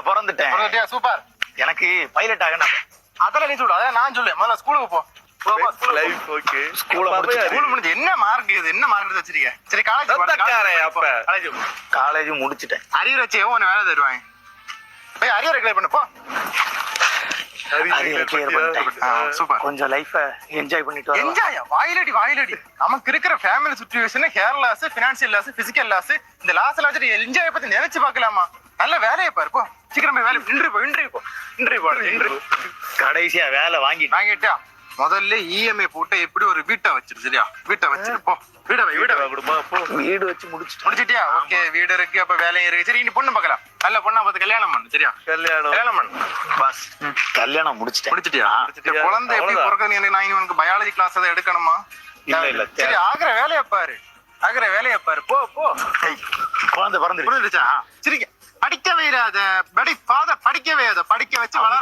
பிறந்துட்டேன். Super. எனக்கு pilot ஆகணும். அதெல்லாம் நீ சொல்லு, அதான் நான் சொல்லுவேன். முதல்ல ஸ்கூலுக்கு போ. என்ன மார்க் இது? என்ன மார்க் வச்சிருக்க? சரி காலேஜ் முடிச்சிட்டேன். அரியர் வச்சு உன்னை வேலை தருவாங்க. போய் அரியர் கிளியர் பண்ணு போ. சூப்பர். கொஞ்சம் லைஃப என்ஜாய் பண்ணிட்டு என்ஜாய் வாயிலடி நமக்கு இருக்கிற family situation, hair loss, financial loss, physical loss, இந்த லாஸ் எல்லாம் வச்சுட்டு என்ஜாய் பத்தி நினைச்சு பார்க்கலாமா? நல்ல வேலையை பாரு போ. சீக்கிரம் போய் வேலை இன்டர்வியூ கடைசியா வேலை வாங்கிட்டா முதல்ல இஎம்ஐ போட்டு எப்படி ஒரு வீட்டை வச்சிரு. சரியா? வீட்டை வச்சிரு போ. வீடு வச்சு முடிச்சிட்டியா? ஓகே, வீடு இருக்கு, அப்ப வேலையும் இருக்கு. சரி, நீ பொண்ணு பார்க்கலாம். நல்ல பொண்ணா பார்த்து கல்யாணம் பண்ணு. சரியா? கல்யாணம் பண்ணு. பஸ் கல்யாணம் முடிச்சிட்டியா? குழந்தை எப்படி பிறகு நான் உனக்கு பயாலஜி கிளாஸ் அதை எடுக்கணுமா? இல்ல. சரி, ஆகிற வேலையை பாரு. போ. குழந்தை பிறந்துருச்சா? சரி, படிக்கவே இல்லாத படிக்க வச்சு வளர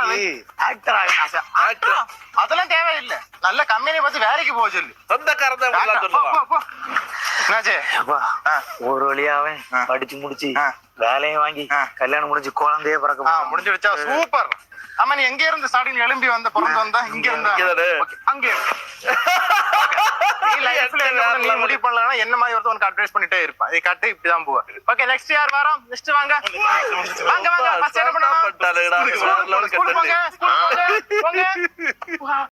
ஆக்டர் ஆகணும். அதெல்லாம் தேவையில்லை. நல்ல கம்பெனி பார்த்து வேலைக்கு போக சொல்லு. ஒரு வழியாவே படிச்சு முடிச்சு வேலையும் வாங்கி கல்யாணம் முடிஞ்சு குழந்தையே பிறக்க முடிஞ்சிடுச்சா? சூப்பர். ஆமா, நீ எங்க இருந்து ஸ்டார்டிங் எழும்பி பிறந்து வந்தா? இங்க இருந்தா அங்க நீ லைஃப்ல நீ முடிவு பண்ணலன்னா என்ன மாதிரி ஒருத்தவனுக்கு அட்வைஸ் பண்ணிட்டே இருப்பான். இதை கட்டு இப்படிதான் போவா. ஓகே, நெக்ஸ்ட் யார் வரோம்? நெக்ஸ்ட் வாங்க. ஃபர்ஸ்ட் என்ன பண்ணணும்?